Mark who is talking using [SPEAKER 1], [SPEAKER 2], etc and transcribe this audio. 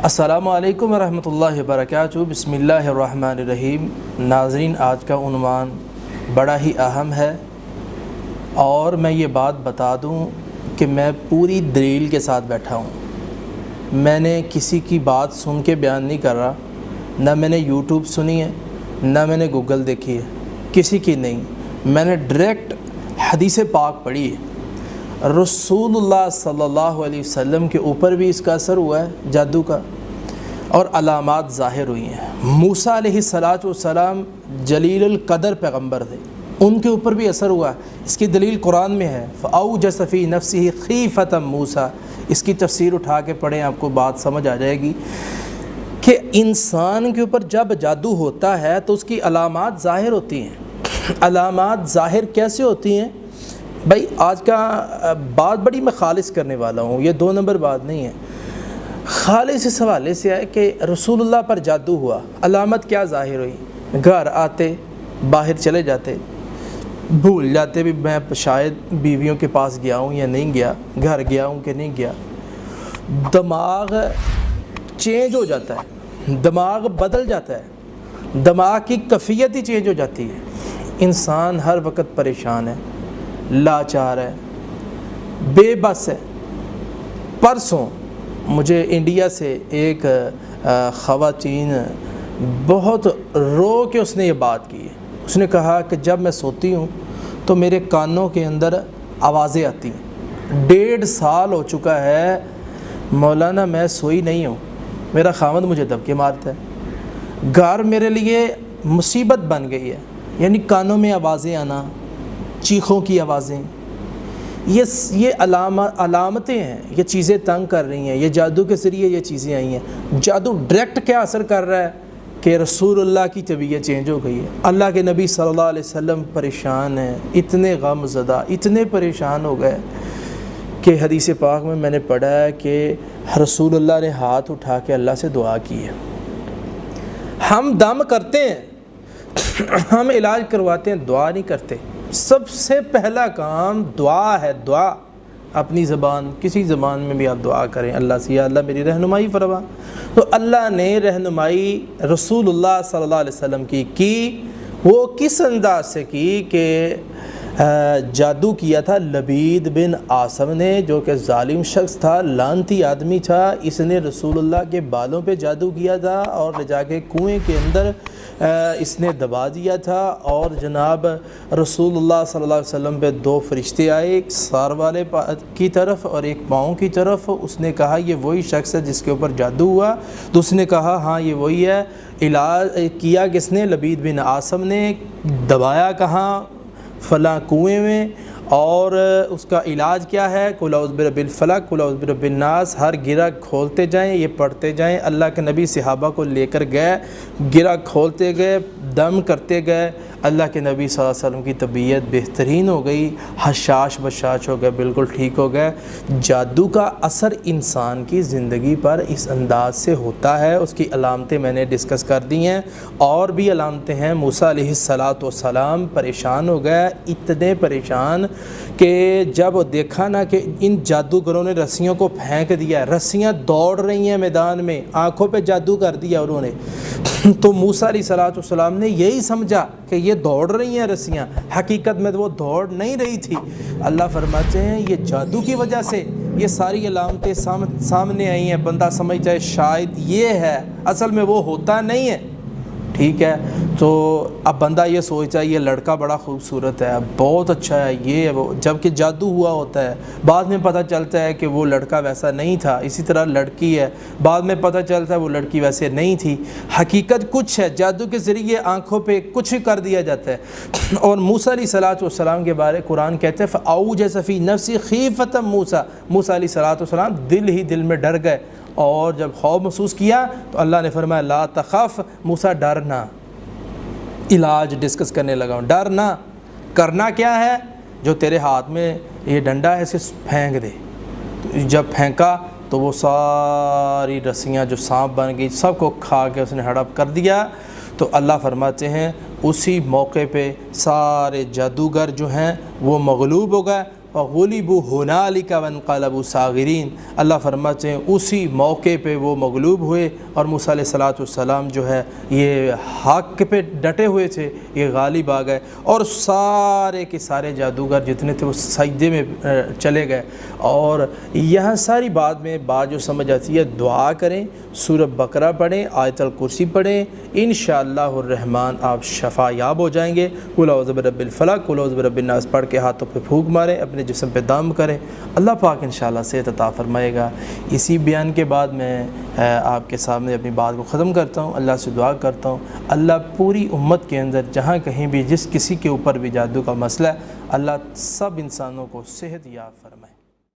[SPEAKER 1] السلام علیکم ورحمۃ اللہ وبرکاتہ۔ بسم اللہ الرحمن الرحیم۔ ناظرین، آج کا عنوان بڑا ہی اہم ہے اور میں یہ بات بتا دوں کہ میں پوری دلیل کے ساتھ بیٹھا ہوں۔ میں نے کسی کی بات سن کے بیان نہیں کر رہا، نہ میں نے یوٹیوب سنی ہے نہ میں نے گوگل دیکھی ہے، کسی کی نہیں۔ میں نے ڈائریکٹ حدیث پاک پڑھی ہے۔ رسول اللہ صلی اللہ علیہ وسلم کے اوپر بھی اس کا اثر ہوا ہے جادو کا، اور علامات ظاہر ہوئی ہیں۔ موسیٰ علیہ السلام جلیل القدر پیغمبر تھے، ان کے اوپر بھی اثر ہوا ہے۔ اس کی دلیل قرآن میں ہے، فَأَوْجَسَ فِي نَفْسِهِ خِیفَةً موسیٰ۔ اس کی تفسیر اٹھا کے پڑھیں، آپ کو بات سمجھ آ جائے گی کہ انسان کے اوپر جب جادو ہوتا ہے تو اس کی علامات ظاہر ہوتی ہیں۔ علامات ظاہر کیسے ہوتی ہیں؟ بھائی آج کا بات بڑی میں خالص کرنے والا ہوں، یہ 2 نمبر بات نہیں ہے، خالص اس حوالے سے ہے کہ رسول اللہ پر جادو ہوا، علامت کیا ظاہر ہوئی؟ گھر آتے، باہر چلے جاتے، بھول جاتے بھی میں شاید بیویوں کے پاس گیا ہوں یا نہیں گیا، گھر گیا ہوں کہ نہیں گیا۔ دماغ چینج ہو جاتا ہے، دماغ بدل جاتا ہے، دماغ کی کیفیت ہی چینج ہو جاتی ہے۔ انسان ہر وقت پریشان ہے، لاچار ہے، بے بس ہے۔ پرسوں مجھے انڈیا سے ایک خواتین بہت رو کے اس نے یہ بات کی ہے۔ اس نے کہا کہ جب میں سوتی ہوں تو میرے کانوں کے اندر آوازیں آتی ہیں۔ 1.5 سال ہو چکا ہے مولانا میں سوئی نہیں ہوں، میرا خاوند مجھے دبکے مارتا ہے، گھر میرے لیے مصیبت بن گئی ہے۔ یعنی کانوں میں آوازیں آنا، چیخوں کی آوازیں، یہ علامتیں ہیں، یہ چیزیں تنگ کر رہی ہیں، یہ جادو کے ذریعے یہ چیزیں آئی ہیں۔ جادو ڈائریکٹ کیا اثر کر رہا ہے کہ رسول اللہ کی طبیعت چینج ہو گئی ہے۔ اللہ کے نبی صلی اللہ علیہ وسلم پریشان ہیں، اتنے غم زدہ، اتنے پریشان ہو گئے کہ حدیث پاک میں نے پڑھا ہے کہ رسول اللہ نے ہاتھ اٹھا کے اللہ سے دعا کی ہے۔ ہم دم کرتے ہیں، ہم علاج کرواتے ہیں، دعا نہیں کرتے۔ سب سے پہلا کام دعا ہے۔ دعا اپنی زبان، کسی زبان میں بھی آپ دعا کریں اللہ سے، یا اللہ میری رہنمائی فرما۔ تو اللہ نے رہنمائی رسول اللہ صلی اللہ علیہ وسلم کی وہ کس انداز سے کی کہ جادو کیا تھا لبید بن عاصم نے، جو کہ ظالم شخص تھا، لعنتی آدمی تھا۔ اس نے رسول اللہ کے بالوں پہ جادو کیا تھا اور لے جا کے کنویں کے اندر اس نے دبا دیا تھا، اور جناب رسول اللہ صلی اللہ علیہ وسلم پہ 2 فرشتے آئے، ایک سار والے کی طرف اور ایک پاؤں کی طرف۔ اس نے کہا یہ وہی شخص ہے جس کے اوپر جادو ہوا؟ تو اس نے کہا ہاں یہ وہی ہے۔ علاج کیا کس نے؟ لبید بن عاصم نے۔ دبایا کہاں؟ فلاں کنویں میں۔ اور اس کا علاج کیا ہے؟ قل اعوذ برب الفلق، قل اعوذ برب الناس۔ ہر گرہ کھولتے جائیں، یہ پڑھتے جائیں۔ اللہ کے نبی صحابہ کو لے کر گئے، گرہ کھولتے گئے، دم کرتے گئے۔ اللہ کے نبی صلی اللہ علیہ وسلم کی طبیعت بہترین ہو گئی، حشاش بشاش ہو گئے، بالکل ٹھیک ہو گئے۔ جادو کا اثر انسان کی زندگی پر اس انداز سے ہوتا ہے۔ اس کی علامتیں میں نے ڈسکس کر دی ہیں، اور بھی علامتیں ہیں۔ موسیٰ علیہ السلام پریشان ہو گئے، اتنے پریشان کہ جب دیکھا نا کہ ان جادوگروں نے رسیوں کو پھینک دیا، رسیاں دوڑ رہی ہیں میدان میں، آنکھوں پہ جادو کر دیا انہوں نے، تو موسیٰ علیہ السلام نے یہی سمجھا کہ یہ دوڑ رہی ہیں رسیاں، حقیقت میں وہ دوڑ نہیں رہی تھی۔ اللہ فرماتے ہیں یہ جادو کی وجہ سے یہ ساری علامتیں سامنے آئی ہیں۔ بندہ سمجھتا ہے شاید یہ ہے، اصل میں وہ ہوتا نہیں ہے، ٹھیک ہے۔ تو اب بندہ یہ سوچتا ہے یہ لڑکا بڑا خوبصورت ہے، بہت اچھا ہے، یہ وہ، جب کہ جادو ہوا ہوتا ہے۔ بعد میں پتہ چلتا ہے کہ وہ لڑکا ویسا نہیں تھا۔ اسی طرح لڑکی ہے، بعد میں پتہ چلتا ہے وہ لڑکی ویسے نہیں تھی، حقیقت کچھ ہے۔ جادو کے ذریعے آنکھوں پہ کچھ کر دیا جاتا ہے۔ اور موسیٰ علیہ السلام کے بارے قرآن کہتے ہیں فَأَوْجَسَ فِي نَفْسِهِ خِیفَةً موسیٰ۔ موسیٰ علیہ السلام دل ہی دل میں ڈر گئے، اور جب خوف محسوس کیا تو اللہ نے فرمایا لا تخف، موسیٰ ڈرنا۔ علاج ڈسکس کرنے لگا ہوں، ڈرنا۔ کرنا کیا ہے؟ جو تیرے ہاتھ میں یہ ڈنڈا ہے اسے پھینک دے۔ جب پھینکا تو وہ ساری رسیاں جو سانپ بن گئی سب کو کھا کے اس نے ہڑپ کر دیا۔ تو اللہ فرماتے ہیں اسی موقع پہ سارے جادوگر جو ہیں وہ مغلوب ہو گئے، وغلبوا هنالک وانقلبوا صاغرین، اللہ فرماتے ہیں اسی موقع پہ وہ مغلوب ہوئے اور موسیٰ علیہ السلام جو ہے یہ حق پہ ڈٹے ہوئے تھے، یہ غالب آ گئے اور سارے کے سارے جادوگر جتنے تھے وہ سجدے میں چلے گئے۔ اور یہاں ساری بات میں جو سمجھ آتی ہے، دعا کریں، سورہ بقرہ پڑھیں، آیت الکرسی پڑھیں، انشاءاللہ الرحمن آپ شفا یاب ہو جائیں گے۔ قل اعوذ برب الفلق، قل اعوذ برب الناس پڑھ کے ہاتھوں پہ پھونک ماریں، اپنے جسم پہ دم کریں، اللہ پاک انشاءاللہ صحت عطا فرمائے گا۔ اسی بیان کے بعد میں آپ کے سامنے اپنی بات کو ختم کرتا ہوں، اللہ سے دعا کرتا ہوں اللہ پوری امت کے اندر جہاں کہیں بھی جس کسی کے اوپر بھی جادو کا مسئلہ ہے، اللہ سب انسانوں کو صحت یاب فرمائے۔